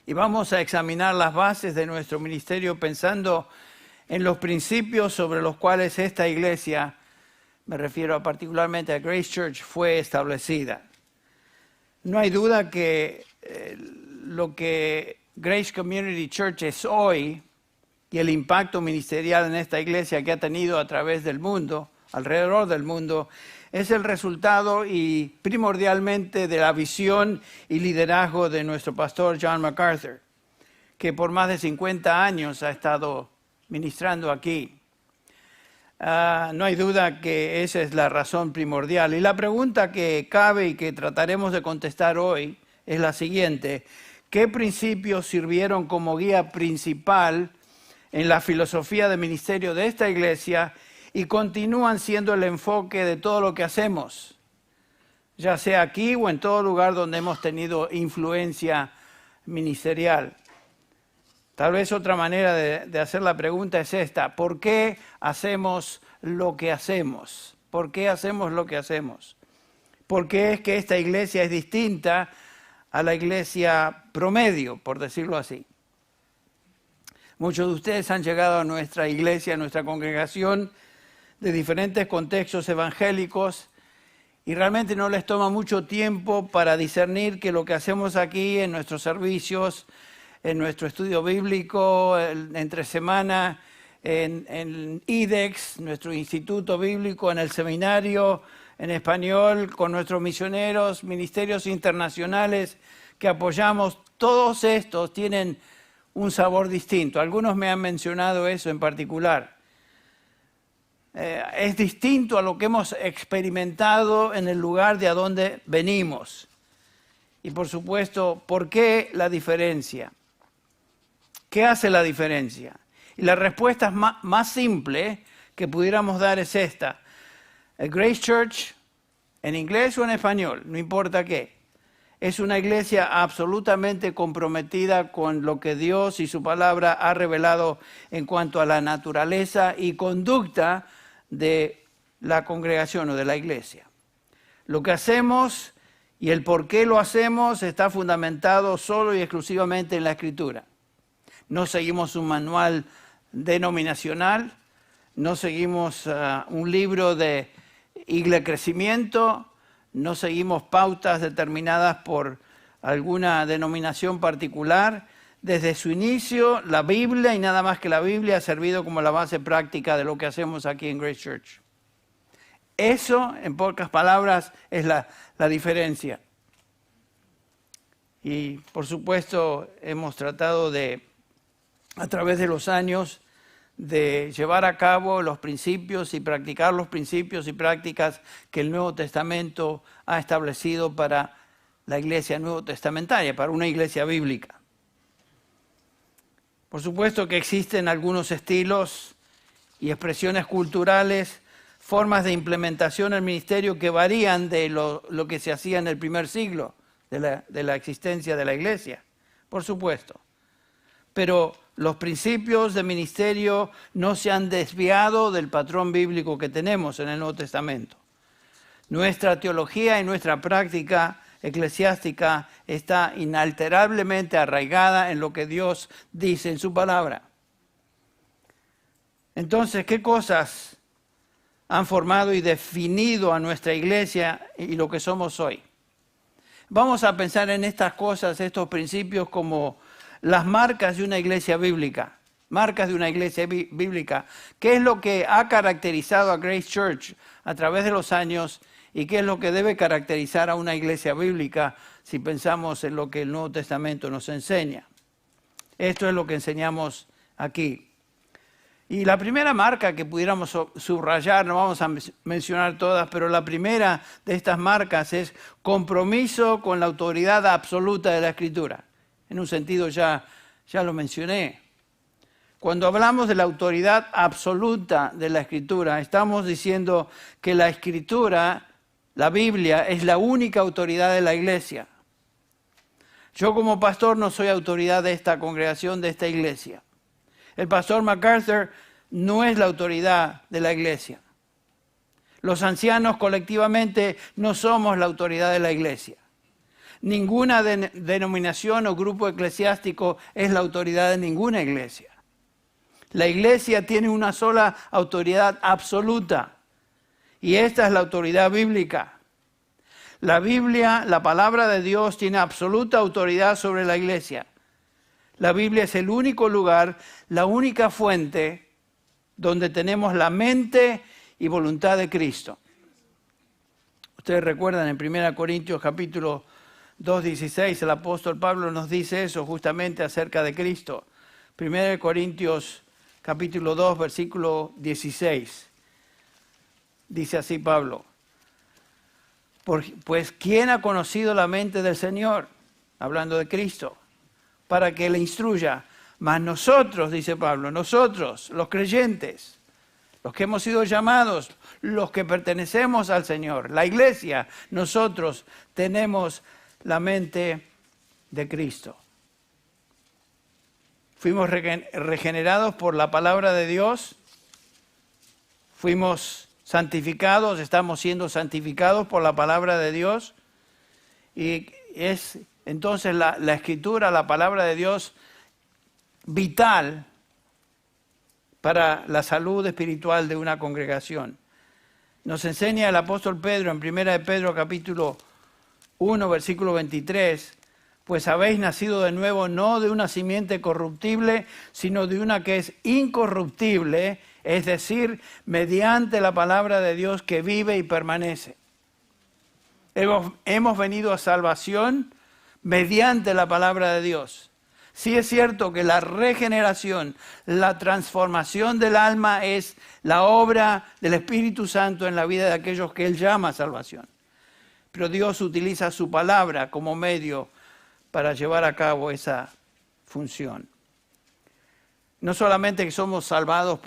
y vamos a examinar las bases de nuestro ministerio pensando en los principios sobre los cuales esta iglesia, me refiero particularmente a Grace Church, fue establecida. No hay duda que lo que Grace Community Church es hoy y el impacto ministerial en esta iglesia que ha tenido a través del mundo, alrededor del mundo, es el resultado y primordialmente de la visión y liderazgo de nuestro pastor John MacArthur, que por más de 50 años ha estado ministrando aquí. No hay duda que esa es la razón primordial. Y la pregunta que cabe y que trataremos de contestar hoy es la siguiente: ¿qué principios sirvieron como guía principal en la filosofía de ministerio de esta iglesia y continúan siendo el enfoque de todo lo que hacemos, ya sea aquí o en todo lugar donde hemos tenido influencia ministerial? Tal vez otra manera de hacer la pregunta es esta: ¿por qué hacemos lo que hacemos? ¿Por qué hacemos lo que hacemos? ¿Por qué es que esta iglesia es distinta a la iglesia promedio, por decirlo así? Muchos de ustedes han llegado a nuestra iglesia, a nuestra congregación, de diferentes contextos evangélicos, y realmente no les toma mucho tiempo para discernir que lo que hacemos aquí en nuestros servicios, en nuestro estudio bíblico, entre semana, en IDEX, nuestro instituto bíblico, en el seminario en español, con nuestros misioneros, ministerios internacionales que apoyamos, todos estos tienen un sabor distinto. Algunos me han mencionado eso en particular. Es distinto a lo que hemos experimentado en el lugar de a donde venimos. Y por supuesto, ¿por qué la diferencia? ¿Qué hace la diferencia? Y la respuesta más simple que pudiéramos dar es esta: Grace Church, en inglés o en español, no importa qué, es una iglesia absolutamente comprometida con lo que Dios y su palabra ha revelado en cuanto a la naturaleza y conducta de la congregación o de la iglesia. Lo que hacemos y el por qué lo hacemos está fundamentado solo y exclusivamente en la Escritura. No seguimos un manual denominacional, no seguimos un libro de iglesia crecimiento, no seguimos pautas determinadas por alguna denominación particular. Desde su inicio, la Biblia y nada más que la Biblia ha servido como la base práctica de lo que hacemos aquí en Grace Church. Eso, en pocas palabras, es la diferencia. Y por supuesto hemos tratado de, a través de los años, de llevar a cabo los principios y practicar los principios y prácticas que el Nuevo Testamento ha establecido para la iglesia nuevo testamentaria, para una iglesia bíblica. Por supuesto que existen algunos estilos y expresiones culturales, formas de implementación del ministerio que varían de lo que se hacía en el primer siglo de la existencia de la iglesia, por supuesto. Pero los principios de ministerio no se han desviado del patrón bíblico que tenemos en el Nuevo Testamento. Nuestra teología y nuestra práctica eclesiástica está inalterablemente arraigada en lo que Dios dice en su palabra. Entonces, ¿qué cosas han formado y definido a nuestra iglesia y lo que somos hoy? Vamos a pensar en estas cosas, estos principios, como las marcas de una iglesia bíblica. Marcas de una iglesia bíblica. ¿Qué es lo que ha caracterizado a Grace Church a través de los años y qué es lo que debe caracterizar a una iglesia bíblica si pensamos en lo que el Nuevo Testamento nos enseña? Esto es lo que enseñamos aquí. Y la primera marca que pudiéramos subrayar, no vamos a mencionar todas, pero la primera de estas marcas es compromiso con la autoridad absoluta de la Escritura. En un sentido ya lo mencioné. Cuando hablamos de la autoridad absoluta de la Escritura, estamos diciendo que la Escritura, la Biblia, es la única autoridad de la iglesia. Yo como pastor no soy autoridad de esta congregación, de esta iglesia. El pastor MacArthur no es la autoridad de la iglesia. Los ancianos colectivamente no somos la autoridad de la iglesia. Ninguna denominación o grupo eclesiástico es la autoridad de ninguna iglesia. La iglesia tiene una sola autoridad absoluta, y esta es la autoridad bíblica. La Biblia, la palabra de Dios, tiene absoluta autoridad sobre la iglesia. La Biblia es el único lugar, la única fuente donde tenemos la mente y voluntad de Cristo. Ustedes recuerdan en 1 Corintios capítulo 2:16, el apóstol Pablo nos dice eso justamente acerca de Cristo. 1 Corintios capítulo 2, versículo 16. Dice así Pablo: pues ¿quién ha conocido la mente del Señor? Hablando de Cristo, para que le instruya. Mas nosotros, dice Pablo, nosotros, los creyentes, los que hemos sido llamados, los que pertenecemos al Señor, la iglesia, nosotros tenemos la mente de Cristo. Fuimos regenerados por la palabra de Dios, fuimos santificados, estamos siendo santificados por la palabra de Dios, y es entonces la Escritura, la palabra de Dios, vital para la salud espiritual de una congregación. Nos enseña el apóstol Pedro en 1 de Pedro capítulo 1, versículo 23, pues habéis nacido de nuevo no de una simiente corruptible, sino de una que es incorruptible, es decir, mediante la palabra de Dios que vive y permanece. Hemos venido a salvación mediante la palabra de Dios. Sí es cierto que la regeneración, la transformación del alma es la obra del Espíritu Santo en la vida de aquellos que Él llama salvación. Pero Dios utiliza su palabra como medio para llevar a cabo esa función. No solamente que somos salvados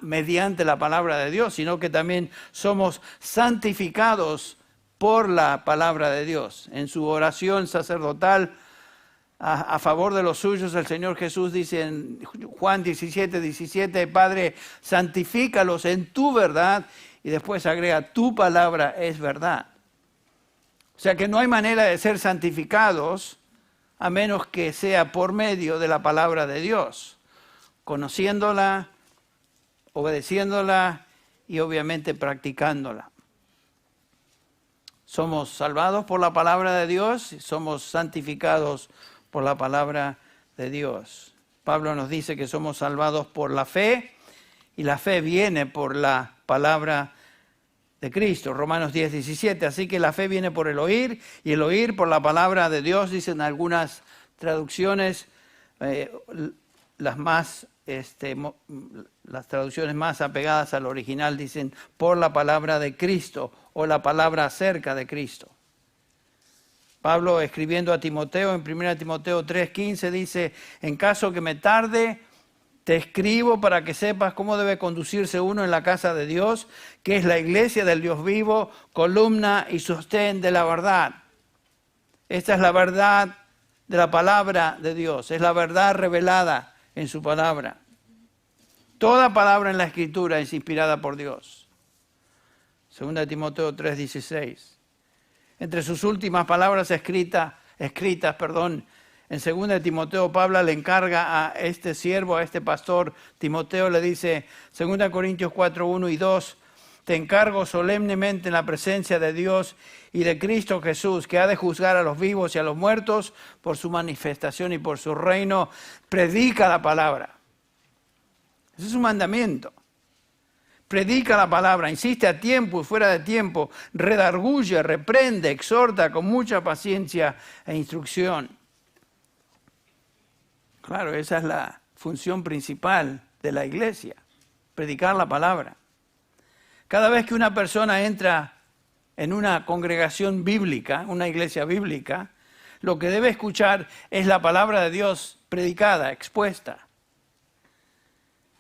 mediante la palabra de Dios, sino que también somos santificados por la palabra de Dios. En su oración sacerdotal a favor de los suyos, el Señor Jesús dice en Juan 17:17, Padre, santifícalos en tu verdad, y después agrega, tu palabra es verdad. O sea que no hay manera de ser santificados a menos que sea por medio de la palabra de Dios, conociéndola, obedeciéndola y obviamente practicándola. Somos salvados por la palabra de Dios y somos santificados por la palabra de Dios. Pablo nos dice que somos salvados por la fe, y la fe viene por la palabra de Cristo. Romanos 10:17. Así que la fe viene por el oír, y el oír por la palabra de Dios, dicen algunas traducciones, las traducciones más apegadas al original dicen por la palabra de Cristo o la palabra acerca de Cristo. Pablo, escribiendo a Timoteo en 1 Timoteo 3:15, dice, en caso que me tarde, te escribo para que sepas cómo debe conducirse uno en la casa de Dios, que es la iglesia del Dios vivo, columna y sostén de la verdad. Esta es la verdad de la palabra de Dios, es la verdad revelada en su palabra. Toda palabra en la Escritura es inspirada por Dios. 2 Timoteo 3:16. Entre sus últimas palabras escritas, en 2 Timoteo, Pablo le encarga a este siervo, a este pastor Timoteo, le dice, 2 Corintios 4:1 y 2, te encargo solemnemente en la presencia de Dios y de Cristo Jesús, que ha de juzgar a los vivos y a los muertos por su manifestación y por su reino, predica la palabra. Ese es un mandamiento. Predica la palabra, insiste a tiempo y fuera de tiempo, redarguye, reprende, exhorta con mucha paciencia e instrucción. Claro, esa es la función principal de la iglesia, predicar la palabra. Cada vez que una persona entra en una congregación bíblica, una iglesia bíblica, lo que debe escuchar es la palabra de Dios predicada, expuesta.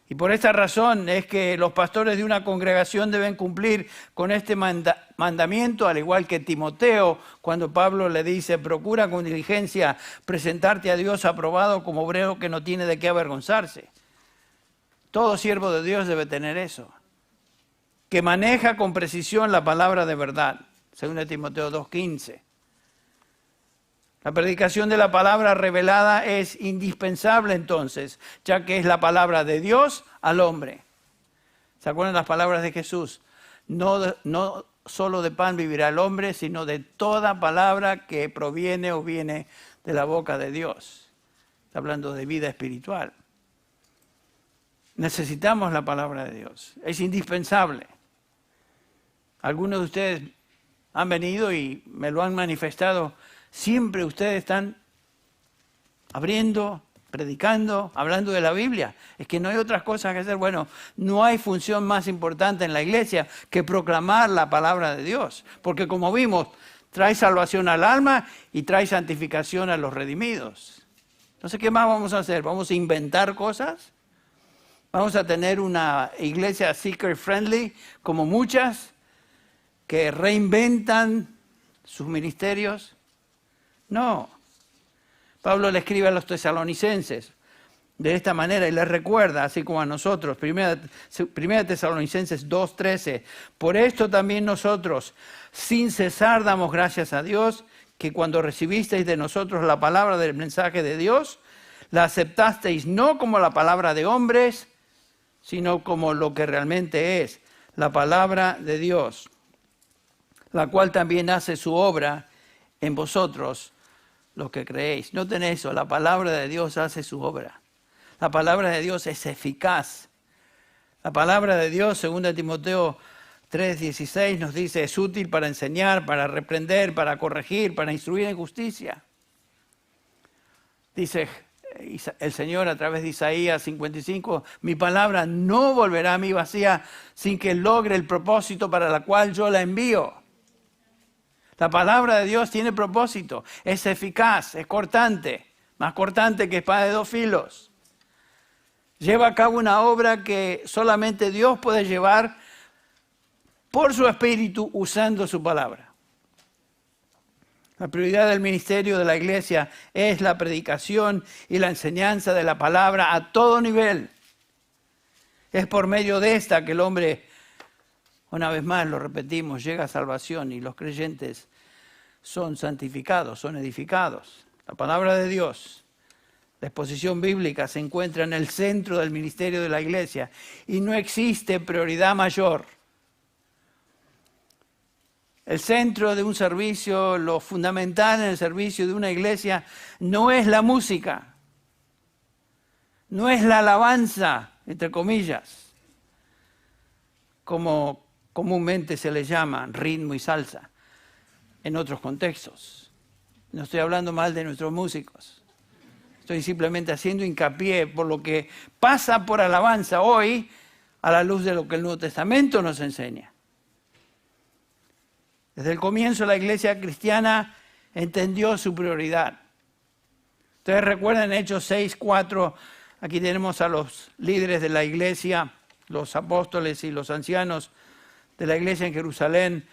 Y por esta razón es que los pastores de una congregación deben cumplir con este mandamiento, al igual que Timoteo, cuando Pablo le dice, procura con diligencia presentarte a Dios aprobado como obrero que no tiene de qué avergonzarse. Todo siervo de Dios debe tener eso, que maneja con precisión la palabra de verdad, 2 Timoteo 2:15. La predicación de la palabra revelada es indispensable entonces, ya que es la palabra de Dios al hombre. ¿Se acuerdan las palabras de Jesús? No solo de pan vivirá el hombre, sino de toda palabra que proviene o viene de la boca de Dios. Está hablando de vida espiritual. Necesitamos la palabra de Dios. Es indispensable. Algunos de ustedes han venido y me lo han manifestado. Siempre ustedes están abriendo, predicando, hablando de la Biblia. Es que no hay otras cosas que hacer. Bueno, no hay función más importante en la iglesia que proclamar la palabra de Dios. Porque como vimos, trae salvación al alma y trae santificación a los redimidos. Entonces, ¿qué más vamos a hacer? ¿Vamos a inventar cosas? ¿Vamos a tener una iglesia seeker friendly como muchas que reinventan sus ministerios? No. Pablo le escribe a los tesalonicenses de esta manera y les recuerda, así como a nosotros, Primera Tesalonicenses 2:13, por esto también nosotros, sin cesar, damos gracias a Dios, que cuando recibisteis de nosotros la palabra del mensaje de Dios, la aceptasteis no como la palabra de hombres, sino como lo que realmente es, la palabra de Dios, la cual también hace su obra en vosotros, los que creéis. Noten eso, la palabra de Dios hace su obra. La palabra de Dios es eficaz. La palabra de Dios, según Timoteo 3:16, nos dice, es útil para enseñar, para reprender, para corregir, para instruir en justicia. Dice el Señor a través de Isaías 55, mi palabra no volverá a mí vacía sin que logre el propósito para la cual yo la envío. La palabra de Dios tiene propósito, es eficaz, es cortante, más cortante que espada de dos filos. Lleva a cabo una obra que solamente Dios puede llevar por su espíritu usando su palabra. La prioridad del ministerio de la iglesia es la predicación y la enseñanza de la palabra a todo nivel. Es por medio de esta que el hombre, una vez más lo repetimos, llega a salvación y los creyentes son santificados, son edificados. La palabra de Dios, la exposición bíblica se encuentra en el centro del ministerio de la iglesia y no existe prioridad mayor. El centro de un servicio, lo fundamental en el servicio de una iglesia no es la música, no es la alabanza, entre comillas, como comúnmente se le llama ritmo y salsa en otros contextos. No estoy hablando mal de nuestros músicos. Estoy simplemente haciendo hincapié por lo que pasa por alabanza hoy a la luz de lo que el Nuevo Testamento nos enseña. Desde el comienzo la iglesia cristiana entendió su prioridad. Ustedes recuerdan Hechos 6:4, aquí tenemos a los líderes de la iglesia, los apóstoles y los ancianos de la iglesia en Jerusalén,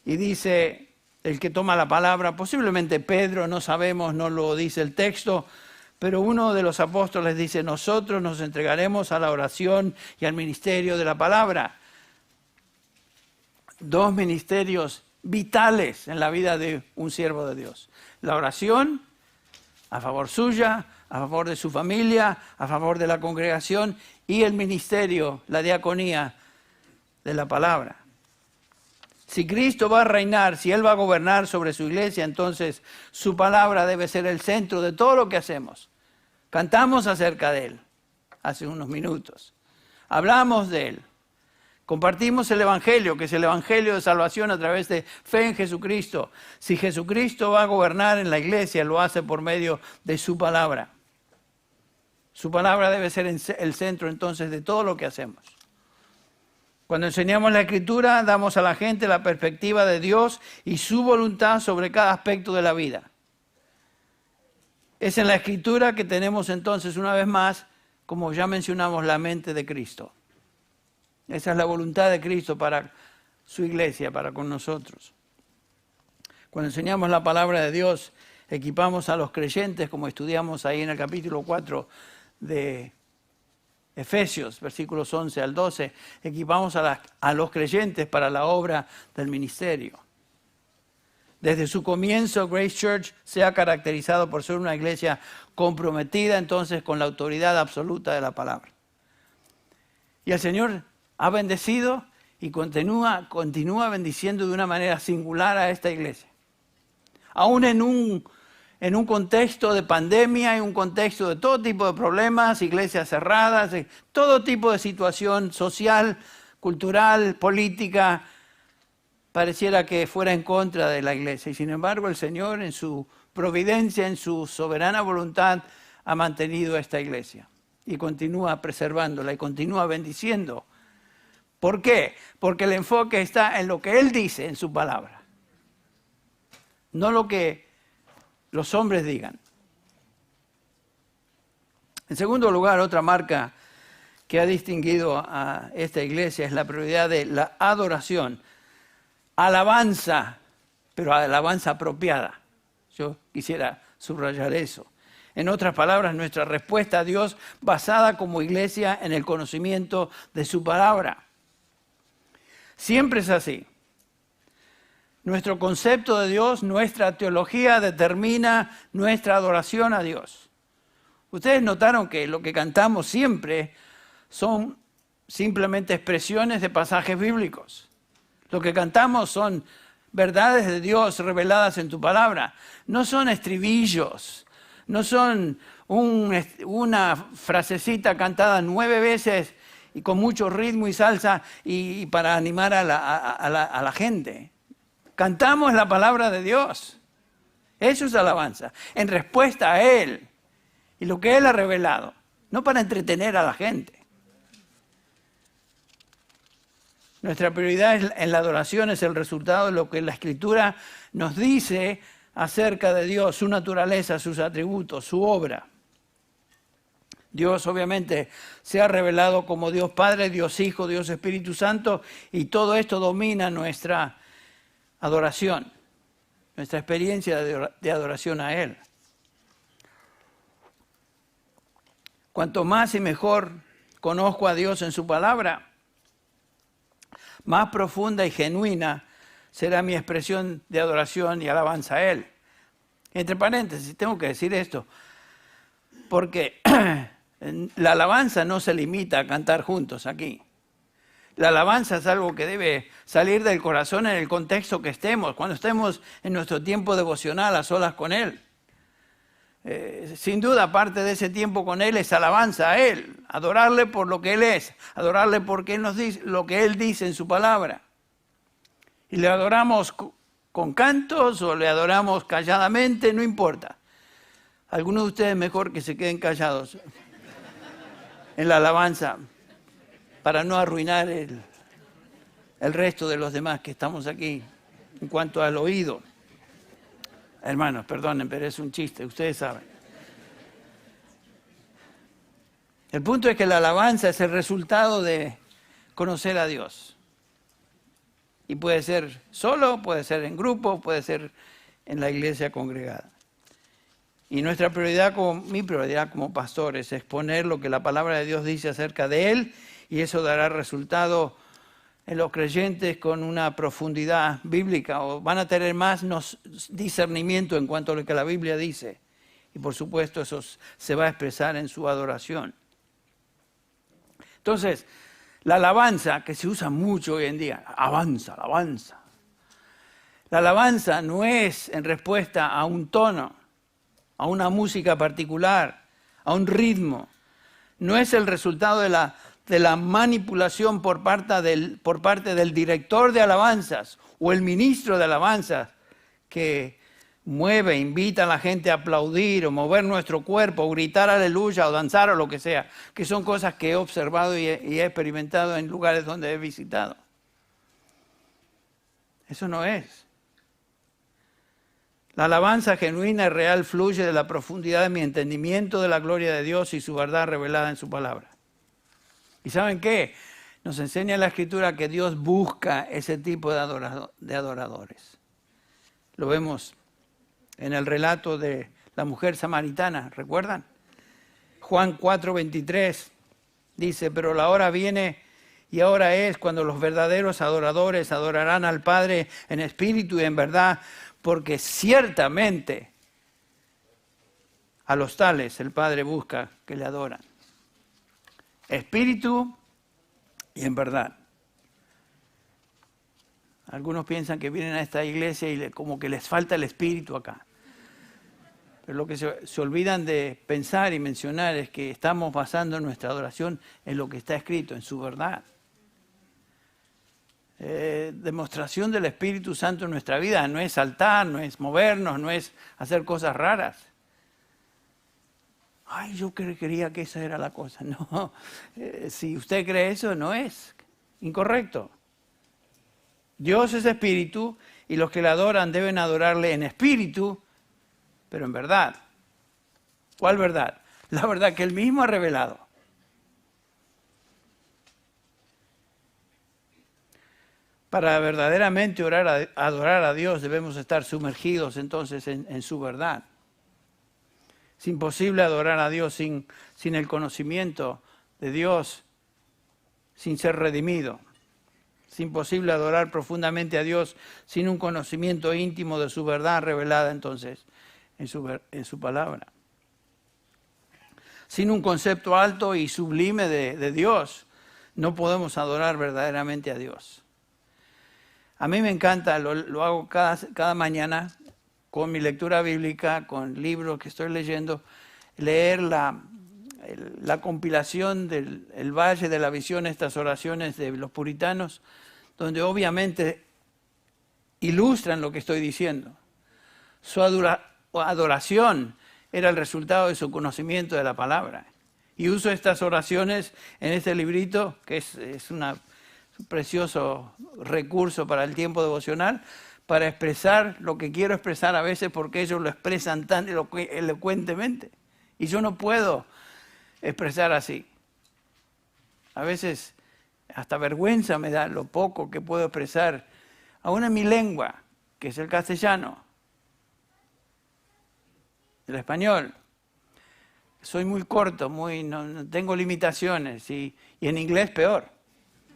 y dice el que toma la palabra, posiblemente Pedro, no sabemos, no lo dice el texto, pero uno de los apóstoles dice, nosotros nos entregaremos a la oración y al ministerio de la palabra. Dos ministerios vitales en la vida de un siervo de Dios. La oración a favor suya, a favor de su familia, a favor de la congregación, y el ministerio, la diaconía de la palabra. Si Cristo va a reinar, si Él va a gobernar sobre su iglesia, entonces su palabra debe ser el centro de todo lo que hacemos. Cantamos acerca de Él hace unos minutos. Hablamos de Él. Compartimos el Evangelio, que es el Evangelio de salvación a través de fe en Jesucristo. Si Jesucristo va a gobernar en la iglesia, lo hace por medio de su palabra. Su palabra debe ser el centro entonces de todo lo que hacemos. Cuando enseñamos la Escritura, damos a la gente la perspectiva de Dios y su voluntad sobre cada aspecto de la vida. Es en la Escritura que tenemos entonces, una vez más, como ya mencionamos, la mente de Cristo. Esa es la voluntad de Cristo para su iglesia, para con nosotros. Cuando enseñamos la palabra de Dios, equipamos a los creyentes, como estudiamos ahí en el capítulo 4 de Efesios, versículos 11 al 12, equipamos a los creyentes para la obra del ministerio. Desde su comienzo, Grace Church se ha caracterizado por ser una iglesia comprometida entonces con la autoridad absoluta de la palabra. Y el Señor ha bendecido y continúa bendiciendo de una manera singular a esta iglesia. Aún en un contexto de pandemia, en un contexto de todo tipo de problemas, iglesias cerradas, todo tipo de situación social, cultural, política, pareciera que fuera en contra de la iglesia. Y sin embargo, el Señor, en su providencia, en su soberana voluntad, ha mantenido esta iglesia y continúa preservándola y continúa bendiciendo. ¿Por qué? Porque el enfoque está en lo que Él dice en su palabra, no lo que los hombres digan. En segundo lugar, otra marca que ha distinguido a esta iglesia es la prioridad de la adoración. Alabanza, pero alabanza apropiada. Yo quisiera subrayar eso. En otras palabras, nuestra respuesta a Dios basada como iglesia en el conocimiento de su palabra. Siempre es así. Nuestro concepto de Dios, nuestra teología determina nuestra adoración a Dios. Ustedes notaron que lo que cantamos siempre son simplemente expresiones de pasajes bíblicos. Lo que cantamos son verdades de Dios reveladas en tu palabra. No son estribillos, no son una frasecita cantada 9 veces y con mucho ritmo y salsa y para animar a la gente. Cantamos la palabra de Dios. Eso es alabanza, en respuesta a Él y lo que Él ha revelado, no para entretener a la gente. Nuestra prioridad en la adoración es el resultado de lo que la Escritura nos dice acerca de Dios, su naturaleza, sus atributos, su obra. Dios obviamente se ha revelado como Dios Padre, Dios Hijo, Dios Espíritu Santo, y todo esto domina nuestra adoración, nuestra experiencia de adoración a Él. Cuanto más y mejor conozco a Dios en su palabra, más profunda y genuina será mi expresión de adoración y alabanza a Él. Entre paréntesis, tengo que decir esto, porque la alabanza no se limita a cantar juntos aquí. La alabanza es algo que debe salir del corazón en el contexto que estemos, cuando estemos en nuestro tiempo devocional a solas con Él. Sin duda, parte de ese tiempo con Él es alabanza a Él, adorarle por lo que Él es, adorarle porque Él nos dice lo que Él dice en su palabra. Y le adoramos con cantos o le adoramos calladamente, no importa. Algunos de ustedes mejor que se queden callados en la alabanza para no arruinar el resto de los demás que estamos aquí en cuanto al oído. Hermanos, perdonen, pero es un chiste, ustedes saben. El punto es que la alabanza es el resultado de conocer a Dios. Y puede ser solo, puede ser en grupo, puede ser en la iglesia congregada. Y nuestra prioridad, mi prioridad como pastor, es exponer lo que la palabra de Dios dice acerca de Él, y eso dará resultado en los creyentes con una profundidad bíblica, o van a tener más discernimiento en cuanto a lo que la Biblia dice. Y por supuesto eso se va a expresar en su adoración. Entonces, la alabanza, que se usa mucho hoy en día, alabanza. La alabanza no es en respuesta a un tono, a una música particular, a un ritmo. No es el resultado de la manipulación por parte del director de alabanzas o el ministro de alabanzas que mueve, invita a la gente a aplaudir o mover nuestro cuerpo, o gritar aleluya o danzar o lo que sea, que son cosas que he observado y he experimentado en lugares donde he visitado. Eso no es. La alabanza genuina y real fluye de la profundidad de mi entendimiento de la gloria de Dios y su verdad revelada en su palabra. ¿Y saben qué? Nos enseña la Escritura que Dios busca ese tipo de adoradores. Lo vemos en el relato de la mujer samaritana, ¿recuerdan? Juan 4:23 dice, pero la hora viene y ahora es cuando los verdaderos adoradores adorarán al Padre en espíritu y en verdad, porque ciertamente a los tales el Padre busca que le adoran. Espíritu y en verdad. Algunos piensan que vienen a esta iglesia y como que les falta el espíritu acá. Pero lo que se olvidan de pensar y mencionar es que estamos basando nuestra adoración en lo que está escrito, en su verdad. Demostración del Espíritu Santo en nuestra vida no es saltar, no es movernos, no es hacer cosas raras. Ay, yo quería que esa era la cosa. No, si usted cree eso, no es incorrecto. Dios es espíritu y los que le adoran deben adorarle en espíritu, pero en verdad. ¿Cuál verdad? La verdad que Él mismo ha revelado. Para verdaderamente adorar a Dios debemos estar sumergidos entonces en su verdad. Es imposible adorar a Dios sin el conocimiento de Dios, sin ser redimido. Es imposible adorar profundamente a Dios sin un conocimiento íntimo de su verdad revelada entonces en su palabra. Sin un concepto alto y sublime de Dios, no podemos adorar verdaderamente a Dios. A mí me encanta, lo hago cada mañana con mi lectura bíblica, con libros que estoy leyendo, leer la compilación del Valle de la Visión, estas oraciones de los puritanos, donde obviamente ilustran lo que estoy diciendo. Su adoración era el resultado de su conocimiento de la palabra. Y uso estas oraciones en este librito, que es un precioso recurso para el tiempo devocional, para expresar lo que quiero expresar a veces porque ellos lo expresan tan elocuentemente. Y yo no puedo expresar así. A veces hasta vergüenza me da lo poco que puedo expresar, aún en mi lengua, que es el castellano, el español. Soy muy corto, no tengo limitaciones, y en inglés peor,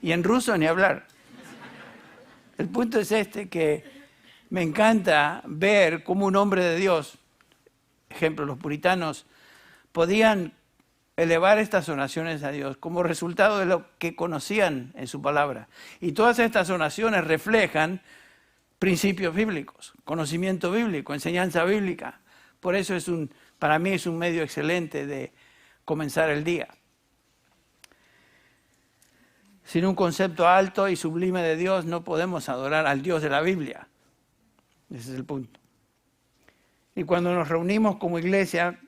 y en ruso ni hablar. El punto es que me encanta ver cómo un hombre de Dios, ejemplo, los puritanos, podían elevar estas oraciones a Dios como resultado de lo que conocían en su palabra. Y todas estas oraciones reflejan principios bíblicos, conocimiento bíblico, enseñanza bíblica. Por eso para mí es un medio excelente de comenzar el día. Sin un concepto alto y sublime de Dios no podemos adorar al Dios de la Biblia. Ese es el punto. Y cuando nos reunimos como iglesia,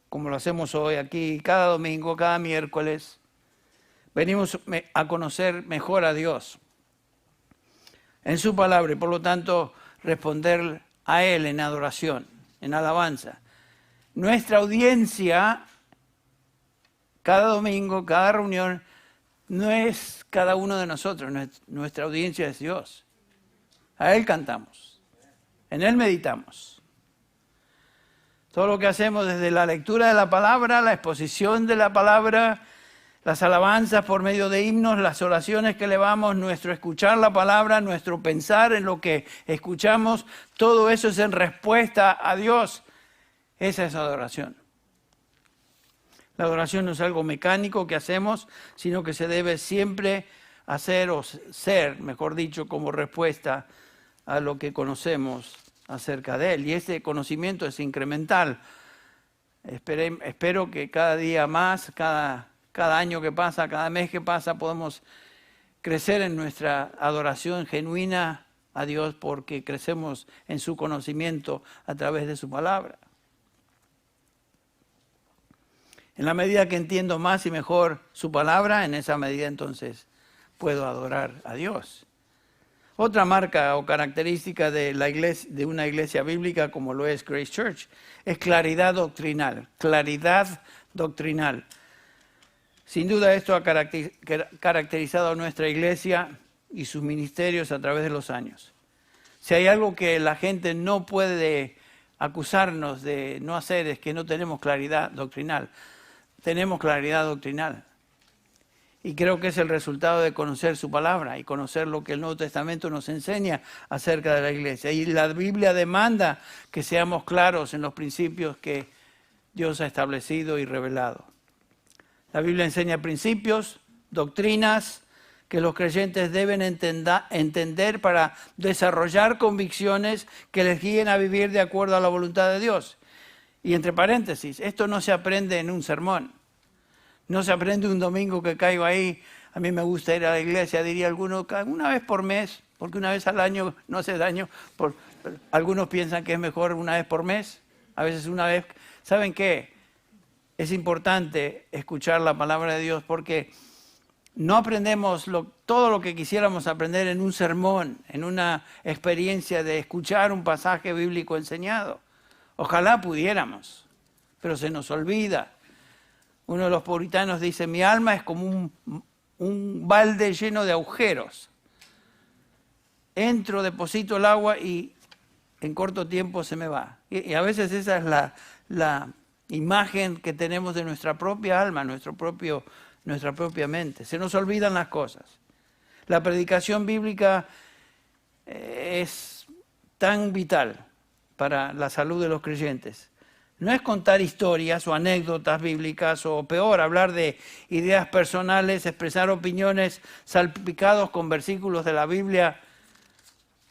como lo hacemos hoy aquí, cada domingo, cada miércoles, venimos a conocer mejor a Dios en su palabra y por lo tanto responder a Él en adoración, en alabanza. Nuestra audiencia, cada domingo, cada reunión, no es cada uno de nosotros, nuestra audiencia es Dios. A Él cantamos, en Él meditamos. Todo lo que hacemos desde la lectura de la palabra, la exposición de la palabra, las alabanzas por medio de himnos, las oraciones que elevamos, nuestro escuchar la palabra, nuestro pensar en lo que escuchamos, todo eso es en respuesta a Dios. Esa es adoración. La adoración no es algo mecánico que hacemos, sino que se debe siempre hacer o ser, mejor dicho, como respuesta a lo que conocemos acerca de Él. Y ese conocimiento es incremental. Espero que cada día más, cada año que pasa, cada mes que pasa, podamos crecer en nuestra adoración genuina a Dios porque crecemos en su conocimiento a través de su palabra. En la medida que entiendo más y mejor su palabra, en esa medida entonces puedo adorar a Dios. Otra marca o característica de una iglesia bíblica como lo es Grace Church es claridad doctrinal. Claridad doctrinal. Sin duda esto ha caracterizado a nuestra iglesia y sus ministerios a través de los años. Si hay algo que la gente no puede acusarnos de no hacer es que no tenemos claridad doctrinal. Tenemos claridad doctrinal. Y creo que es el resultado de conocer su palabra y conocer lo que el Nuevo Testamento nos enseña acerca de la iglesia. Y la Biblia demanda que seamos claros en los principios que Dios ha establecido y revelado. La Biblia enseña principios, doctrinas que los creyentes deben entender para desarrollar convicciones que les guíen a vivir de acuerdo a la voluntad de Dios. Y entre paréntesis, esto no se aprende en un sermón. No se aprende un domingo que caigo ahí. A mí me gusta ir a la iglesia, diría alguno, una vez por mes, porque una vez al año no hace daño. Algunos piensan que es mejor una vez por mes, a veces una vez. ¿Saben qué? Es importante escuchar la palabra de Dios porque no aprendemos todo lo que quisiéramos aprender en un sermón, en una experiencia de escuchar un pasaje bíblico enseñado. Ojalá pudiéramos, pero se nos olvida. Uno de los puritanos dice, mi alma es como un balde lleno de agujeros. Entro, deposito el agua y en corto tiempo se me va. Y a veces esa es la imagen que tenemos de nuestra propia alma, nuestra propia mente. Se nos olvidan las cosas. La predicación bíblica es tan vital para la salud de los creyentes. No es contar historias o anécdotas bíblicas o peor, hablar de ideas personales, expresar opiniones salpicados con versículos de la Biblia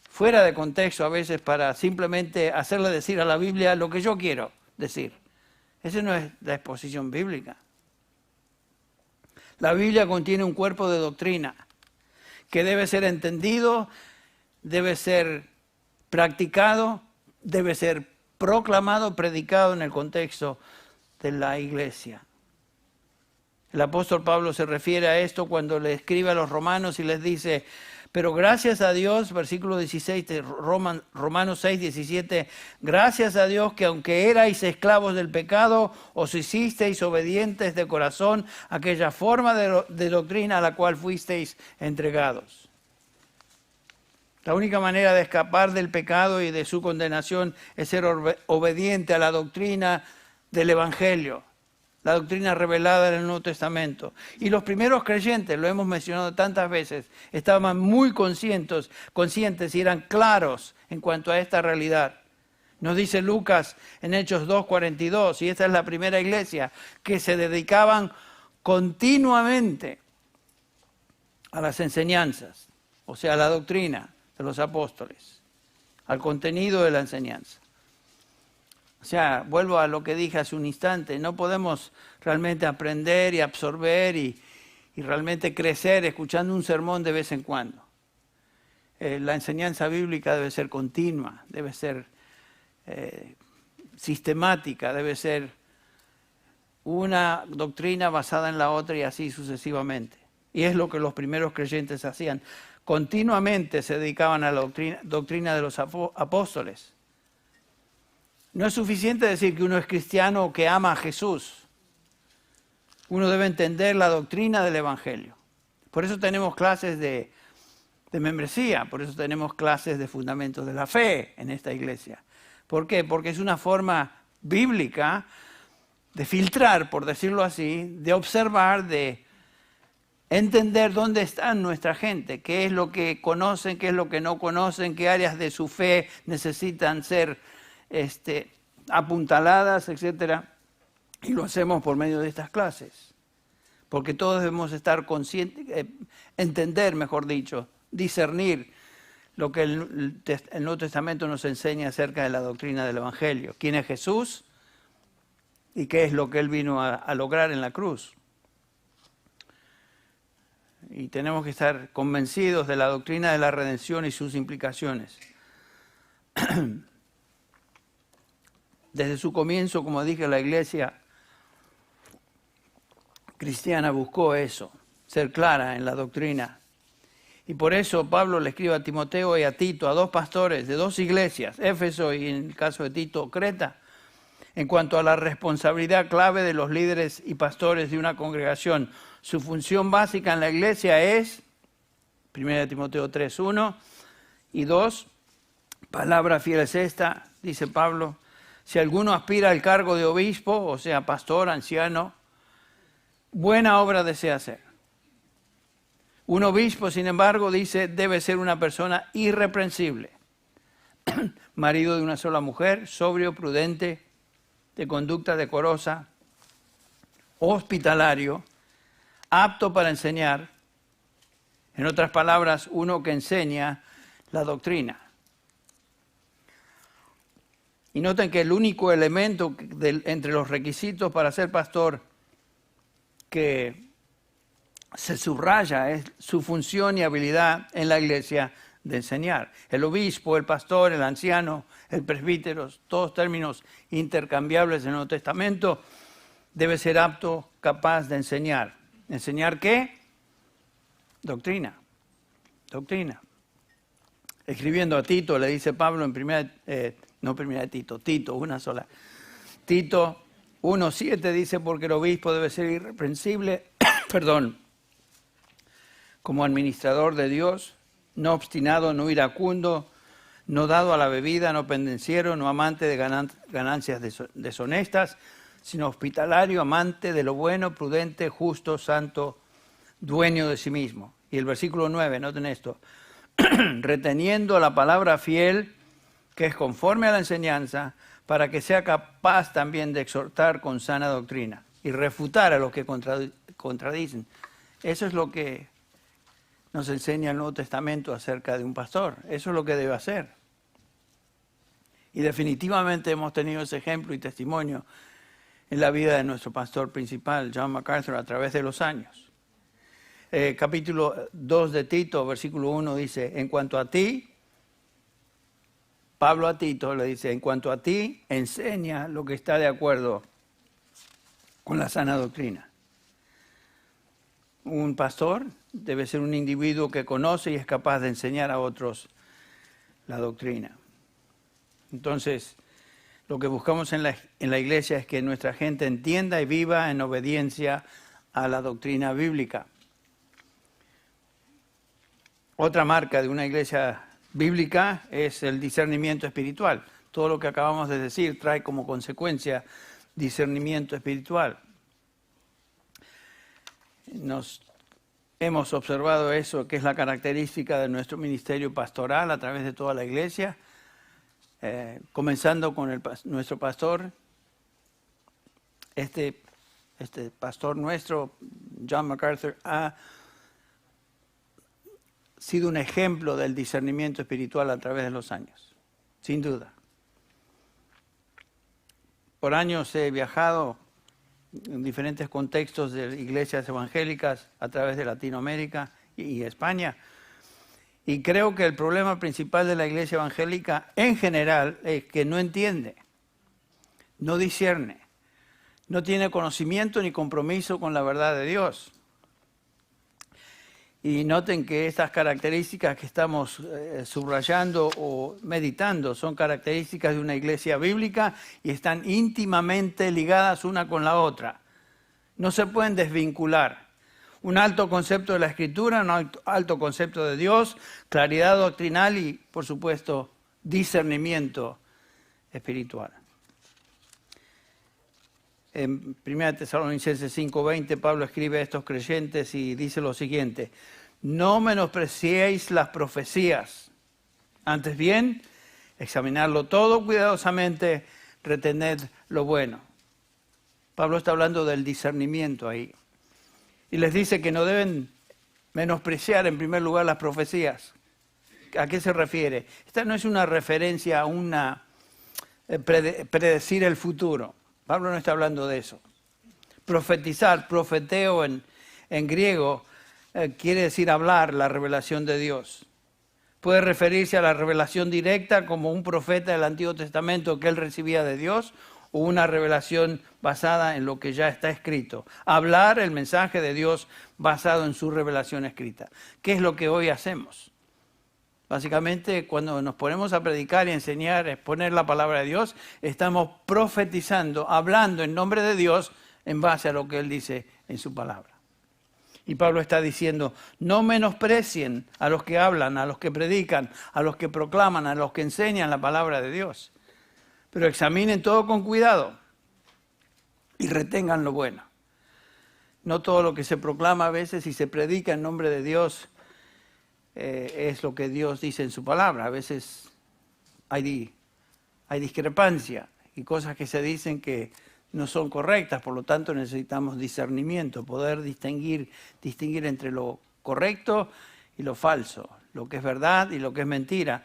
fuera de contexto a veces para simplemente hacerle decir a la Biblia lo que yo quiero decir. Esa no es la exposición bíblica. La Biblia contiene un cuerpo de doctrina que debe ser entendido, debe ser practicado, debe ser proclamado, predicado en el contexto de la iglesia. El apóstol Pablo se refiere a esto cuando le escribe a los romanos y les dice, pero gracias a Dios, versículo 16 de Romanos 6, 17, gracias a Dios que aunque erais esclavos del pecado, os hicisteis obedientes de corazón a aquella forma de doctrina a la cual fuisteis entregados. La única manera de escapar del pecado y de su condenación es ser obediente a la doctrina del Evangelio, la doctrina revelada en el Nuevo Testamento. Y los primeros creyentes, lo hemos mencionado tantas veces, estaban muy conscientes y eran claros en cuanto a esta realidad. Nos dice Lucas en Hechos 2:42, y esta es la primera iglesia, que se dedicaban continuamente a las enseñanzas, o sea, a la doctrina de los apóstoles, al contenido de la enseñanza. O sea, vuelvo a lo que dije hace un instante, no podemos realmente aprender y absorber y realmente crecer escuchando un sermón de vez en cuando. La enseñanza bíblica debe ser continua, debe ser sistemática, debe ser una doctrina basada en la otra y así sucesivamente. Y es lo que los primeros creyentes hacían. Continuamente se dedicaban a la doctrina de los apóstoles. No es suficiente decir que uno es cristiano o que ama a Jesús. Uno debe entender la doctrina del Evangelio. Por eso tenemos clases de membresía, por eso tenemos clases de fundamentos de la fe en esta iglesia. ¿Por qué? Porque es una forma bíblica de filtrar, por decirlo así, de observar, de entender dónde está nuestra gente, qué es lo que conocen, qué es lo que no conocen, qué áreas de su fe necesitan ser apuntaladas, etc. Y lo hacemos por medio de estas clases. Porque todos debemos estar conscientes, entender, mejor dicho, discernir lo que el Nuevo Testamento nos enseña acerca de la doctrina del Evangelio. ¿Quién es Jesús? ¿Y qué es lo que Él vino a lograr en la cruz? Y tenemos que estar convencidos de la doctrina de la redención y sus implicaciones. Desde su comienzo, como dije, la iglesia cristiana buscó eso, ser clara en la doctrina. Y por eso Pablo le escribe a Timoteo y a Tito, a dos pastores de dos iglesias, Éfeso y en el caso de Tito, Creta, en cuanto a la responsabilidad clave de los líderes y pastores de una congregación. Su función básica en la iglesia es, 1 Timoteo 3, 1 y 2, palabra fiel es esta, dice Pablo, si alguno aspira al cargo de obispo, o sea, pastor, anciano, buena obra desea hacer. Un obispo, sin embargo, dice, debe ser una persona irreprensible, marido de una sola mujer, sobrio, prudente, de conducta decorosa, hospitalario, apto para enseñar. En otras palabras, uno que enseña la doctrina. Y noten que el único elemento entre los requisitos para ser pastor que se subraya es su función y habilidad en la iglesia de enseñar. El obispo, el pastor, el anciano, el presbítero, todos términos intercambiables en el Nuevo Testamento, debe ser apto, capaz de enseñar. ¿Enseñar qué? Doctrina. Doctrina. Escribiendo a Tito, le dice Pablo en Tito, una sola. Tito 1:7 dice, porque el obispo debe ser irreprensible, como administrador de Dios, no obstinado, no iracundo, no dado a la bebida, no pendenciero, no amante de ganancias deshonestas, sino hospitalario, amante de lo bueno, prudente, justo, santo, dueño de sí mismo. Y el versículo 9, noten esto, reteniendo la palabra fiel, que es conforme a la enseñanza, para que sea capaz también de exhortar con sana doctrina y refutar a los que contradicen. Eso es lo que nos enseña el Nuevo Testamento acerca de un pastor. Eso es lo que debe hacer. Y definitivamente hemos tenido ese ejemplo y testimonio en la vida de nuestro pastor principal, John MacArthur, a través de los años. Capítulo 2 de Tito, versículo 1 dice, en cuanto a ti, Pablo a Tito le dice, en cuanto a ti, enseña lo que está de acuerdo con la sana doctrina. Un pastor debe ser un individuo que conoce y es capaz de enseñar a otros la doctrina. Entonces, lo que buscamos en la iglesia es que nuestra gente entienda y viva en obediencia a la doctrina bíblica. Otra marca de una iglesia bíblica es el discernimiento espiritual. Todo lo que acabamos de decir trae como consecuencia discernimiento espiritual. Hemos observado eso, que es la característica de nuestro ministerio pastoral a través de toda la iglesia, comenzando con nuestro pastor, este pastor nuestro, John MacArthur, ha sido un ejemplo del discernimiento espiritual a través de los años, sin duda. Por años he viajado en diferentes contextos de iglesias evangélicas a través de Latinoamérica y España. Y creo que el problema principal de la iglesia evangélica en general es que no entiende, no discierne, no tiene conocimiento ni compromiso con la verdad de Dios. Y noten que estas características que estamos subrayando o meditando son características de una iglesia bíblica y están íntimamente ligadas una con la otra. No se pueden desvincular. Un alto concepto de la Escritura, un alto concepto de Dios, claridad doctrinal y, por supuesto, discernimiento espiritual. En 1 Tesalonicenses 5:20, Pablo escribe a estos creyentes y dice lo siguiente: no menospreciéis las profecías, antes bien, examinadlo todo cuidadosamente, retened lo bueno. Pablo está hablando del discernimiento ahí. Y les dice que no deben menospreciar en primer lugar las profecías. ¿A qué se refiere? Esta no es una referencia a predecir el futuro. Pablo no está hablando de eso. Profetizar, profeteo en griego, quiere decir hablar la revelación de Dios. Puede referirse a la revelación directa como un profeta del Antiguo Testamento que él recibía de Dios, o una revelación basada en lo que ya está escrito. Hablar el mensaje de Dios basado en su revelación escrita. ¿Qué es lo que hoy hacemos? Básicamente, cuando nos ponemos a predicar y enseñar, exponer la palabra de Dios, estamos profetizando, hablando en nombre de Dios en base a lo que Él dice en su palabra. Y Pablo está diciendo, no menosprecien a los que hablan, a los que predican, a los que proclaman, a los que enseñan la palabra de Dios. Pero examinen todo con cuidado y retengan lo bueno. No todo lo que se proclama a veces y se predica en nombre de Dios es lo que Dios dice en su palabra. A veces hay discrepancia y cosas que se dicen que no son correctas, por lo tanto necesitamos discernimiento, poder distinguir entre lo correcto y lo falso, lo que es verdad y lo que es mentira.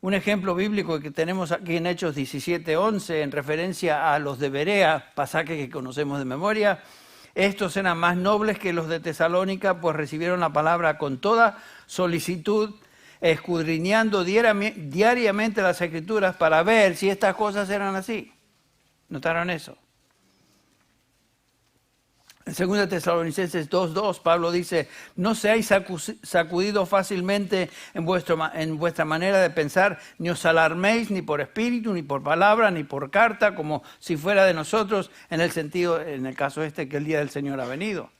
Un ejemplo bíblico que tenemos aquí en Hechos 17:11, en referencia a los de Berea, pasaje que conocemos de memoria. Estos eran más nobles que los de Tesalónica, pues recibieron la palabra con toda solicitud, escudriñando diariamente las Escrituras para ver si estas cosas eran así. ¿Notaron eso? En 2 Tesalonicenses 2:2, Pablo dice, no seáis sacudidos fácilmente en vuestra manera de pensar, ni os alarméis ni por espíritu, ni por palabra, ni por carta, como si fuera de nosotros, en el caso que el día del Señor ha venido.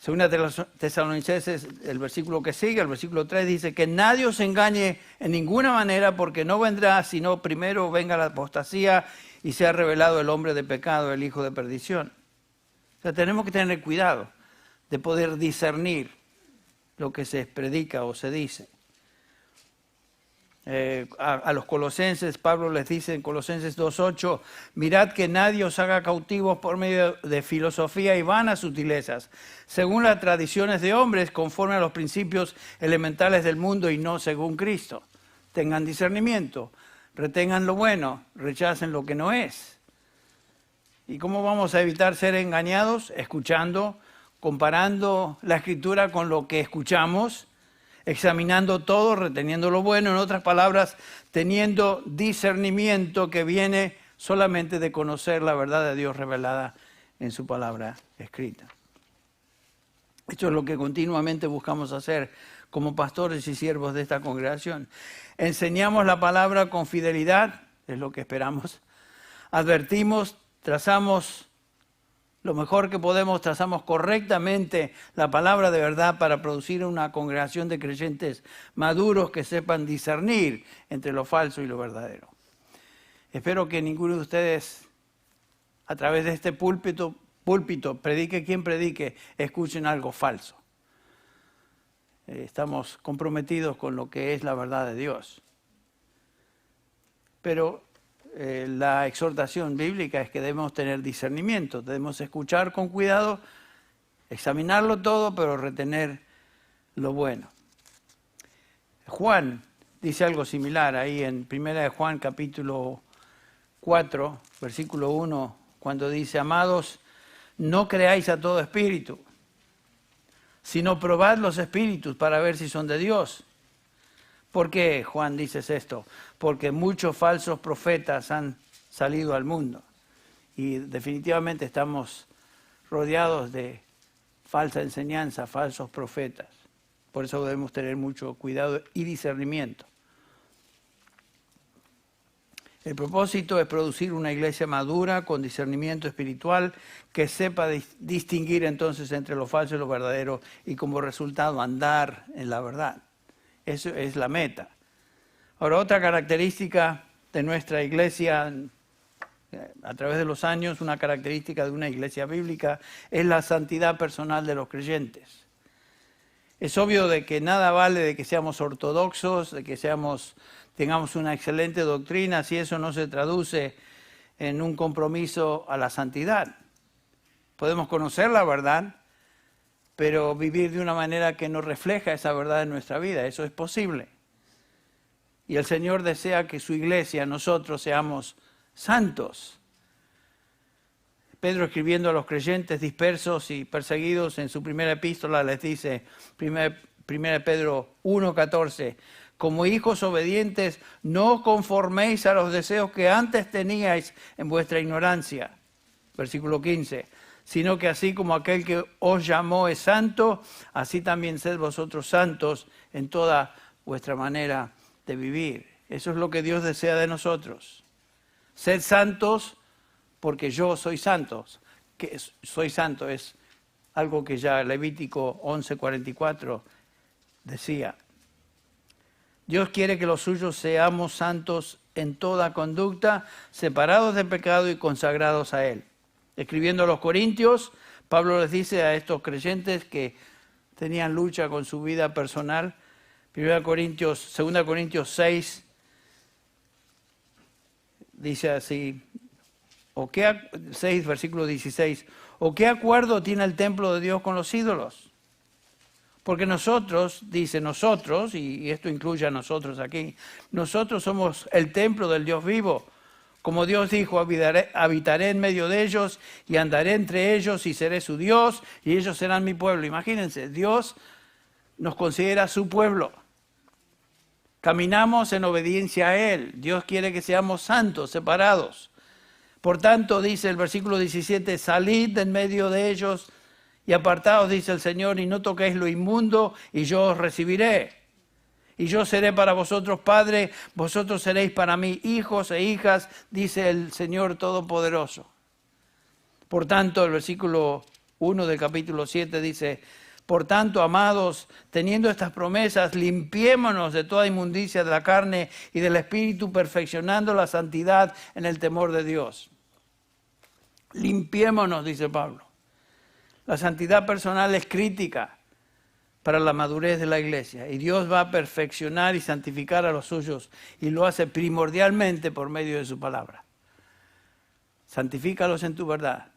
2 Tesalonicenses, el versículo que sigue, el versículo 3, dice que nadie os engañe en ninguna manera, porque no vendrá sino primero venga la apostasía y sea revelado el hombre de pecado, el hijo de perdición. O sea, tenemos que tener cuidado de poder discernir lo que se predica o se dice. A los colosenses, Pablo les dice en Colosenses 2:8, mirad que nadie os haga cautivos por medio de filosofía y vanas sutilezas, según las tradiciones de hombres, conforme a los principios elementales del mundo y no según Cristo. Tengan discernimiento, retengan lo bueno, rechacen lo que no es. ¿Y cómo vamos a evitar ser engañados? Escuchando, comparando la Escritura con lo que escuchamos, examinando todo, reteniendo lo bueno, en otras palabras, teniendo discernimiento que viene solamente de conocer la verdad de Dios revelada en su palabra escrita. Esto es lo que continuamente buscamos hacer como pastores y siervos de esta congregación. Enseñamos la palabra con fidelidad, es lo que esperamos. Advertimos, trazamos lo mejor que podemos, trazamos correctamente la palabra de verdad para producir una congregación de creyentes maduros que sepan discernir entre lo falso y lo verdadero. Espero que ninguno de ustedes, a través de este púlpito, predique quien predique, escuchen algo falso. Estamos comprometidos con lo que es la verdad de Dios. Pero la exhortación bíblica es que debemos tener discernimiento, debemos escuchar con cuidado, examinarlo todo, pero retener lo bueno. Juan dice algo similar ahí en 1 Juan capítulo 4, versículo 1, cuando dice, amados, no creáis a todo espíritu, sino probad los espíritus para ver si son de Dios. ¿Por qué Juan dice esto? Porque muchos falsos profetas han salido al mundo y definitivamente estamos rodeados de falsa enseñanza, falsos profetas. Por eso debemos tener mucho cuidado y discernimiento. El propósito es producir una iglesia madura con discernimiento espiritual que sepa distinguir entonces entre lo falso y lo verdadero y como resultado andar en la verdad. Eso es la meta. Ahora, otra característica de nuestra iglesia, a través de los años, una característica de una iglesia bíblica, es la santidad personal de los creyentes. Es obvio de que nada vale de que seamos ortodoxos, de que tengamos una excelente doctrina, si eso no se traduce en un compromiso a la santidad. Podemos conocer la verdad, pero vivir de una manera que no refleja esa verdad en nuestra vida. Eso es posible. Y el Señor desea que su iglesia, nosotros, seamos santos. Pedro, escribiendo a los creyentes dispersos y perseguidos en su primera epístola, les dice, 1 Pedro 1:14, como hijos obedientes, no os conforméis a los deseos que antes teníais en vuestra ignorancia. Versículo 15. Sino que así como aquel que os llamó es santo, así también sed vosotros santos en toda vuestra manera de vivir. Eso es lo que Dios desea de nosotros. Sed santos porque yo soy santo. Que soy santo es algo que ya Levítico 11:44 decía. Dios quiere que los suyos seamos santos en toda conducta, separados de pecado y consagrados a Él. Escribiendo a los Corintios, Pablo les dice a estos creyentes que tenían lucha con su vida personal. 2 Corintios 6 dice así, 6 versículo 16, ¿o qué acuerdo tiene el templo de Dios con los ídolos? Porque nosotros, dice nosotros, y esto incluye a nosotros aquí, nosotros somos el templo del Dios vivo. Como Dios dijo, habitaré en medio de ellos y andaré entre ellos y seré su Dios y ellos serán mi pueblo. Imagínense, Dios nos considera su pueblo. Caminamos en obediencia a Él. Dios quiere que seamos santos, separados. Por tanto, dice el versículo 17, salid de en medio de ellos y apartaos, dice el Señor, y no toquéis lo inmundo y yo os recibiré. Y yo seré para vosotros padre, vosotros seréis para mí hijos e hijas, dice el Señor Todopoderoso. Por tanto, el versículo 1 del capítulo 7 dice, por tanto, amados, teniendo estas promesas, limpiémonos de toda inmundicia de la carne y del espíritu, perfeccionando la santidad en el temor de Dios. Limpiémonos, dice Pablo. La santidad personal es crítica para la madurez de la iglesia. Y Dios va a perfeccionar y santificar a los suyos y lo hace primordialmente por medio de su palabra. Santifícalos en tu verdad.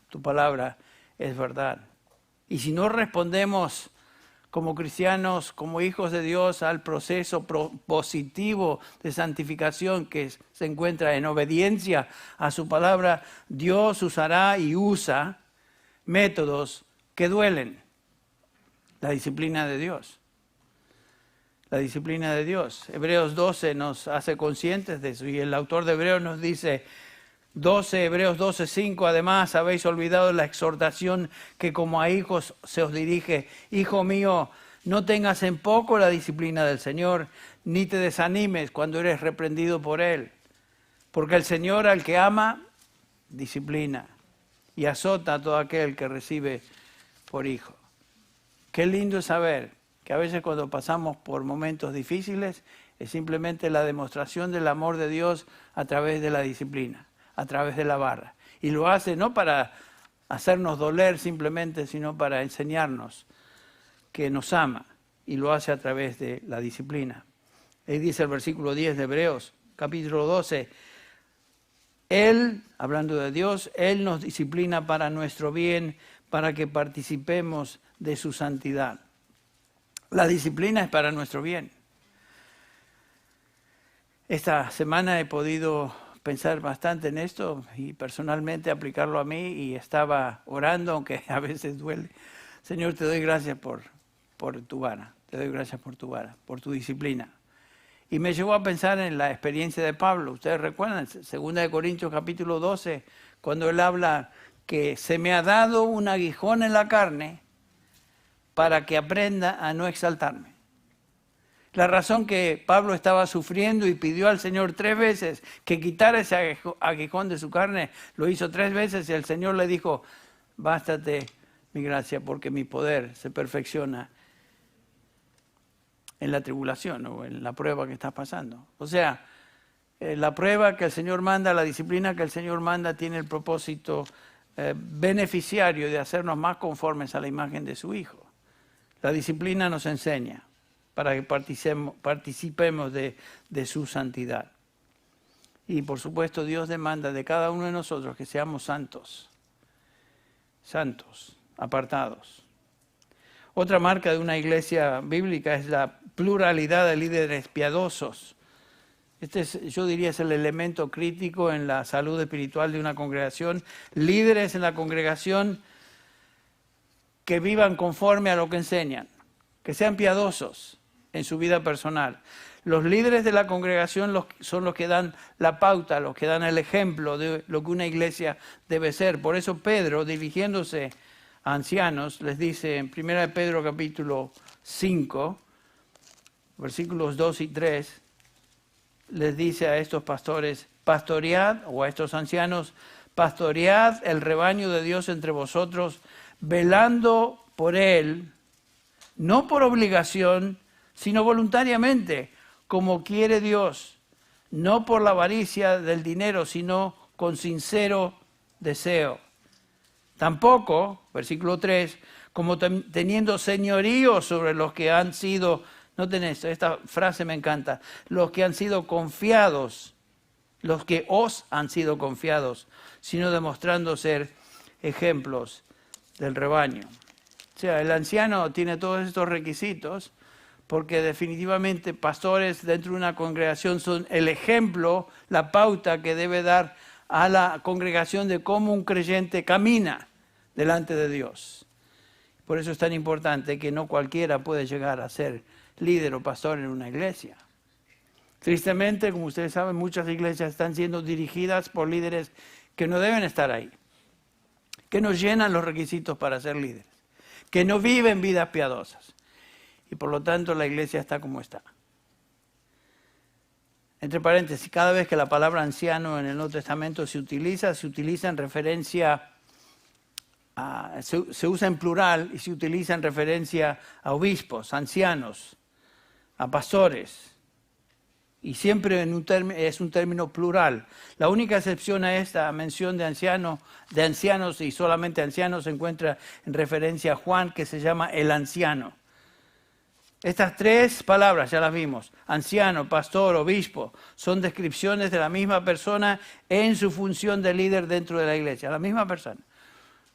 Tu palabra es verdad. Y si no respondemos como cristianos, como hijos de Dios, al proceso positivo de santificación que se encuentra en obediencia a su palabra, Dios usará y usa métodos que duelen. La disciplina de Dios. La disciplina de Dios. Hebreos 12 nos hace conscientes de eso y el autor de Hebreos nos dice, Hebreos 12:5, además habéis olvidado la exhortación que como a hijos se os dirige. Hijo mío, no tengas en poco la disciplina del Señor, ni te desanimes cuando eres reprendido por Él. Porque el Señor al que ama, disciplina y azota a todo aquel que recibe por hijo. Qué lindo es saber que a veces cuando pasamos por momentos difíciles es simplemente la demostración del amor de Dios a través de la disciplina, a través de la vara. Y lo hace no para hacernos doler simplemente, sino para enseñarnos que nos ama. Y lo hace a través de la disciplina. Ahí dice el versículo 10 de Hebreos, capítulo 12, Él, hablando de Dios, Él nos disciplina para nuestro bien, para que participemos de su santidad. La disciplina es para nuestro bien. Esta semana he podido pensar bastante en esto y personalmente aplicarlo a mí y estaba orando, aunque a veces duele. Señor, te doy gracias por tu vara, te doy gracias por tu vara, por tu disciplina. Y me llevó a pensar en la experiencia de Pablo. Ustedes recuerdan, 2 Corintios capítulo 12, cuando él habla que se me ha dado un aguijón en la carne para que aprenda a no exaltarme. La razón que Pablo estaba sufriendo y pidió al Señor 3 veces que quitara ese aguijón de su carne, lo hizo 3 veces y el Señor le dijo, bástate mi gracia porque mi poder se perfecciona en la tribulación o en la prueba que estás pasando. O sea, la prueba que el Señor manda, la disciplina que el Señor manda tiene el propósito beneficiario de hacernos más conformes a la imagen de su Hijo. La disciplina nos enseña para que participemos de su santidad. Y por supuesto Dios demanda de cada uno de nosotros que seamos santos, apartados. Otra marca de una iglesia bíblica es la pluralidad de líderes piadosos. Yo diría, es el elemento crítico en la salud espiritual de una congregación. Líderes en la congregación que vivan conforme a lo que enseñan, que sean piadosos en su vida personal. Los líderes de la congregación son los que dan la pauta, los que dan el ejemplo de lo que una iglesia debe ser. Por eso Pedro, dirigiéndose a ancianos, les dice en 1 Pedro capítulo 5, versículos 2 y 3, les dice a estos pastores, pastoread, o a estos ancianos, pastoread el rebaño de Dios entre vosotros, velando por él, no por obligación, sino voluntariamente, como quiere Dios, no por la avaricia del dinero, sino con sincero deseo. Tampoco, versículo 3, como teniendo señorío sobre los que han sido, noten esto, esta frase me encanta, los que han sido confiados, los que os han sido confiados, sino demostrando ser ejemplos del rebaño. O sea, el anciano tiene todos estos requisitos porque definitivamente pastores dentro de una congregación son el ejemplo, la pauta que debe dar a la congregación de cómo un creyente camina delante de Dios. Por eso es tan importante que no cualquiera puede llegar a ser líder o pastor en una iglesia. Tristemente, como ustedes saben, muchas iglesias están siendo dirigidas por líderes que no deben estar ahí, que no llenan los requisitos para ser líderes, que no viven vidas piadosas. Y por lo tanto la iglesia está como está. Entre paréntesis, cada vez que la palabra anciano en el Nuevo Testamento se utiliza en referencia se usa en plural y se utiliza en referencia a obispos, ancianos, a pastores. Y siempre es un término plural. La única excepción a esta mención de ancianos y solamente ancianos se encuentra en referencia a Juan, que se llama el anciano. Estas tres palabras ya las vimos, anciano, pastor, obispo, son descripciones de la misma persona en su función de líder dentro de la iglesia, la misma persona.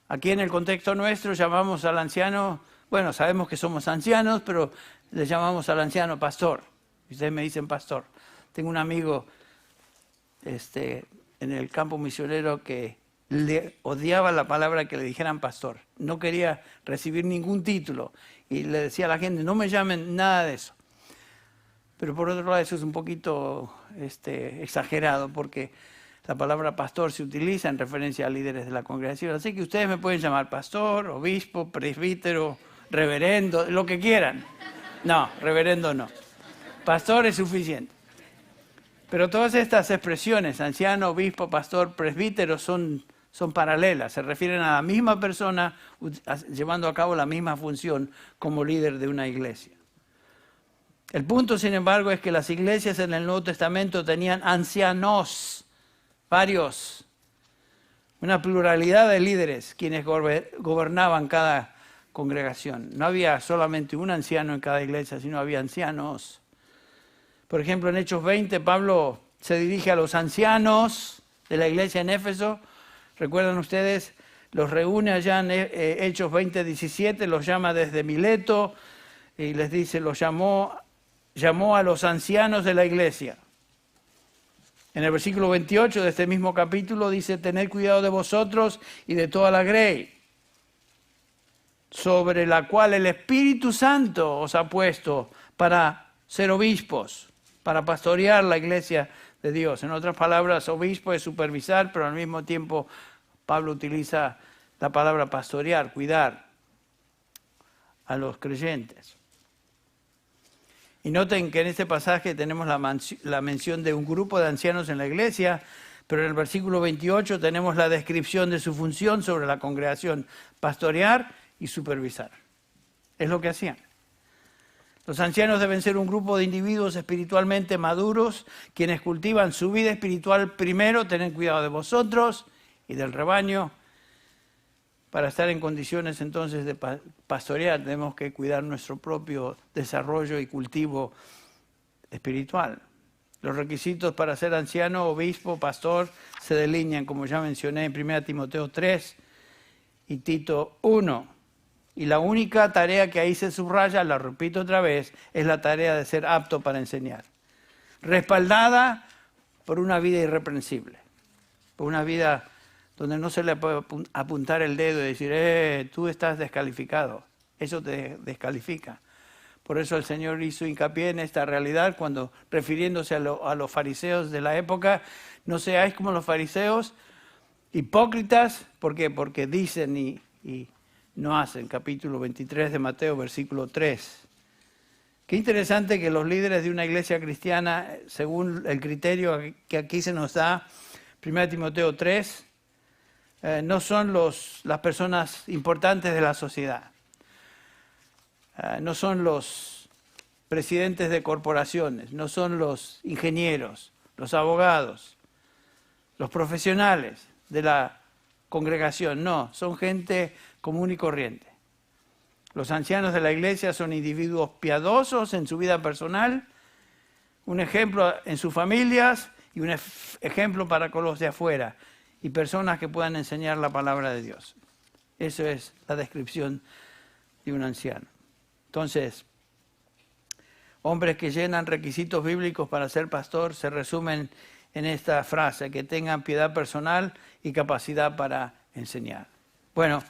Aquí en el contexto nuestro llamamos al anciano, bueno, sabemos que somos ancianos, pero le llamamos al anciano pastor. Ustedes me dicen pastor. Tengo un amigo en el campo misionero que le odiaba la palabra que le dijeran pastor. No quería recibir ningún título. Y le decía a la gente, no me llamen nada de eso. Pero por otro lado eso es un poquito exagerado porque la palabra pastor se utiliza en referencia a líderes de la congregación. Así que ustedes me pueden llamar pastor, obispo, presbítero, reverendo, lo que quieran. No, reverendo no. Pastor es suficiente. Pero todas estas expresiones, anciano, obispo, pastor, presbítero, son paralelas, se refieren a la misma persona llevando a cabo la misma función como líder de una iglesia. El punto, sin embargo, es que las iglesias en el Nuevo Testamento tenían ancianos, varios, una pluralidad de líderes quienes gobernaban cada congregación. No había solamente un anciano en cada iglesia, sino había ancianos. Por ejemplo, en Hechos 20, Pablo se dirige a los ancianos de la iglesia en Éfeso. ¿Recuerdan ustedes? Los reúne allá en Hechos 20, 17, los llama desde Mileto y les dice, llamó a los ancianos de la iglesia. En el versículo 28 de este mismo capítulo dice, tened cuidado de vosotros y de toda la grey, sobre la cual el Espíritu Santo os ha puesto para ser obispos, para pastorear la iglesia de Dios. En otras palabras, obispo es supervisar, pero al mismo tiempo Pablo utiliza la palabra pastorear, cuidar a los creyentes. Y noten que en este pasaje tenemos la mención de un grupo de ancianos en la iglesia, pero en el versículo 28 tenemos la descripción de su función sobre la congregación, pastorear y supervisar. Es lo que hacían. Los ancianos deben ser un grupo de individuos espiritualmente maduros, quienes cultivan su vida espiritual primero, tened cuidado de vosotros y del rebaño. Para estar en condiciones entonces de pastorear, tenemos que cuidar nuestro propio desarrollo y cultivo espiritual. Los requisitos para ser anciano, obispo, pastor, se delinean, como ya mencioné, en 1 Timoteo 3 y Tito 1. Y la única tarea que ahí se subraya, la repito otra vez, es la tarea de ser apto para enseñar. Respaldada por una vida irreprensible, por una vida donde no se le puede apuntar el dedo y decir, tú estás descalificado. Eso te descalifica. Por eso el Señor hizo hincapié en esta realidad cuando, refiriéndose a los fariseos de la época, no seáis como los fariseos, hipócritas. ¿Por qué? Porque dicen y no hacen. Capítulo 23 de Mateo, versículo 3. Qué interesante que los líderes de una iglesia cristiana, según el criterio que aquí se nos da, 1 Timoteo 3, no son las personas importantes de la sociedad. No son los presidentes de corporaciones, no son los ingenieros, los abogados, los profesionales de la congregación, no, son gente común y corriente. Los ancianos de la iglesia son individuos piadosos en su vida personal, un ejemplo en sus familias y un ejemplo para con los de afuera, y personas que puedan enseñar la palabra de Dios. Eso es la descripción de un anciano. Entonces, hombres que llenan requisitos bíblicos para ser pastor se resumen en esta frase: que tengan piedad personal y capacidad para enseñar. Bueno,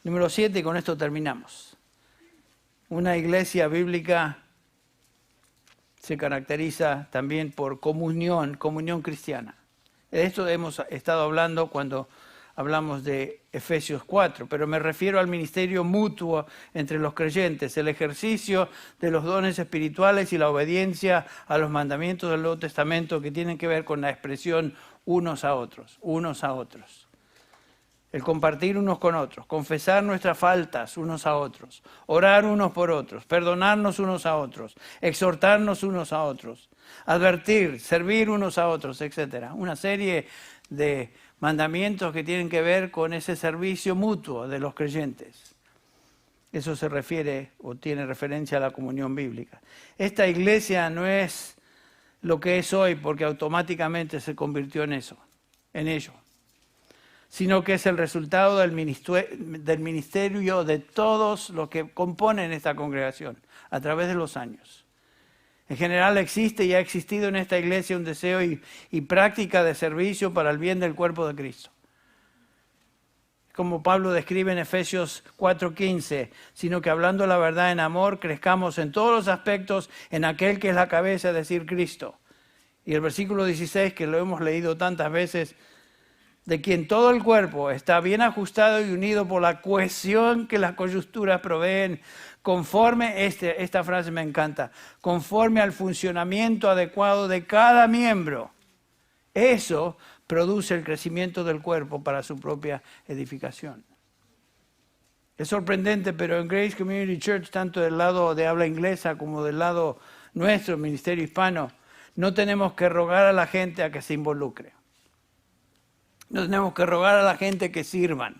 número 7, y con esto terminamos. Una iglesia bíblica se caracteriza también por comunión cristiana. De esto hemos estado hablando cuando hablamos de Efesios 4, pero me refiero al ministerio mutuo entre los creyentes, el ejercicio de los dones espirituales y la obediencia a los mandamientos del Nuevo Testamento que tienen que ver con la expresión unos a otros. El compartir unos con otros, confesar nuestras faltas unos a otros, orar unos por otros, perdonarnos unos a otros, exhortarnos unos a otros, advertir, servir unos a otros, etc. Una serie de mandamientos que tienen que ver con ese servicio mutuo de los creyentes. Eso se refiere o tiene referencia a la comunión bíblica. Esta iglesia no es lo que es hoy porque automáticamente se convirtió en ello, sino que es el resultado del ministerio de todos los que componen esta congregación a través de los años. En general existe y ha existido en esta iglesia un deseo y práctica de servicio para el bien del cuerpo de Cristo. Como Pablo describe en Efesios 4:15, sino que hablando la verdad en amor, crezcamos en todos los aspectos en aquel que es la cabeza, es decir, Cristo. Y el versículo 16, que lo hemos leído tantas veces, de quien todo el cuerpo está bien ajustado y unido por la cohesión que las coyunturas proveen, conforme, esta frase me encanta, conforme al funcionamiento adecuado de cada miembro. Eso produce el crecimiento del cuerpo para su propia edificación. Es sorprendente, pero en Grace Community Church, tanto del lado de habla inglesa como del lado nuestro, ministerio hispano, no tenemos que rogar a la gente a que se involucre. No tenemos que rogar a la gente que sirvan,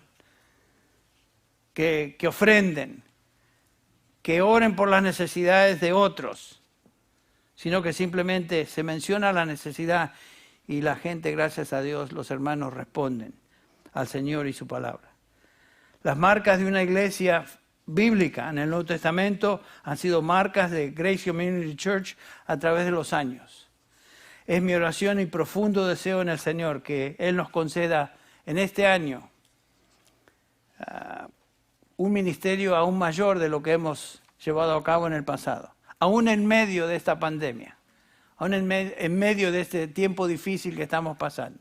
que ofrenden, que oren por las necesidades de otros, sino que simplemente se menciona la necesidad y la gente, gracias a Dios, los hermanos responden al Señor y su palabra. Las marcas de una iglesia bíblica en el Nuevo Testamento han sido marcas de Grace Community Church a través de los años. Es mi oración y profundo deseo en el Señor que Él nos conceda en este año un ministerio aún mayor de lo que hemos llevado a cabo en el pasado, aún en medio de esta pandemia, aún en medio de este tiempo difícil que estamos pasando.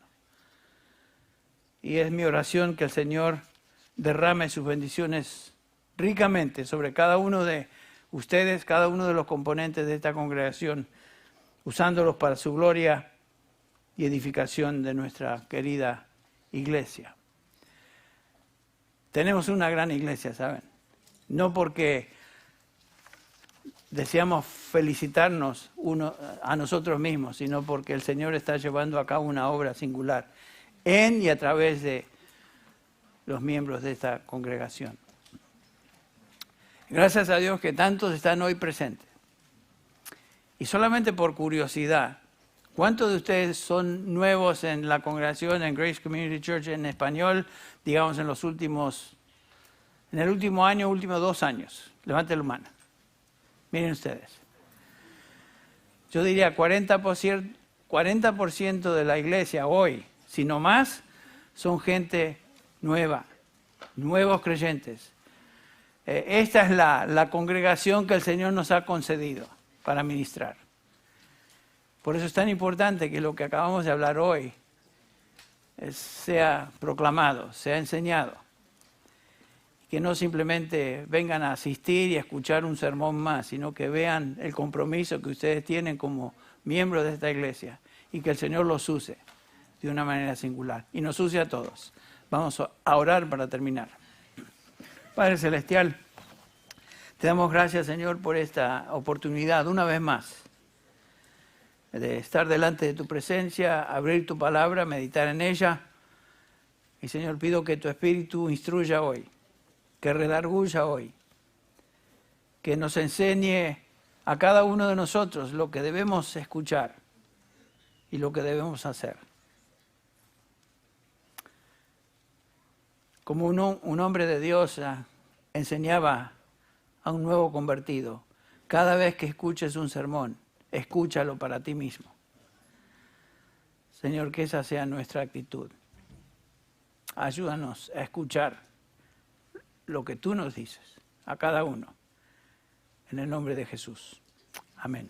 Y es mi oración que el Señor derrame sus bendiciones ricamente sobre cada uno de ustedes, cada uno de los componentes de esta congregación, usándolos para su gloria y edificación de nuestra querida iglesia. Tenemos una gran iglesia, ¿saben? No porque deseamos felicitarnos a nosotros mismos, sino porque el Señor está llevando a cabo una obra singular en y a través de los miembros de esta congregación. Gracias a Dios que tantos están hoy presentes. Y solamente por curiosidad, ¿cuántos de ustedes son nuevos en la congregación, en Grace Community Church en español, digamos en el último año, últimos 2 años? Levanten la mano. Miren ustedes. Yo diría 40% de la iglesia hoy, si no más, son gente nueva, nuevos creyentes. Esta es la congregación que el Señor nos ha concedido para ministrar. Por eso es tan importante que lo que acabamos de hablar hoy sea proclamado, sea enseñado. Que no simplemente vengan a asistir y a escuchar un sermón más, sino que vean el compromiso que ustedes tienen como miembros de esta iglesia y que el Señor los use de una manera singular y nos use a todos. Vamos a orar para terminar. Padre Celestial, te damos gracias, Señor, por esta oportunidad, una vez más, de estar delante de tu presencia, abrir tu palabra, meditar en ella Y Señor, pido que tu Espíritu instruya hoy, que redarguya hoy, que nos enseñe a cada uno de nosotros lo que debemos escuchar y lo que debemos hacer. Como un hombre de Dios enseñaba a un nuevo convertido, cada vez que escuches un sermón, escúchalo para ti mismo. Señor, que esa sea nuestra actitud. Ayúdanos a escuchar lo que tú nos dices, a cada uno. En el nombre de Jesús. Amén.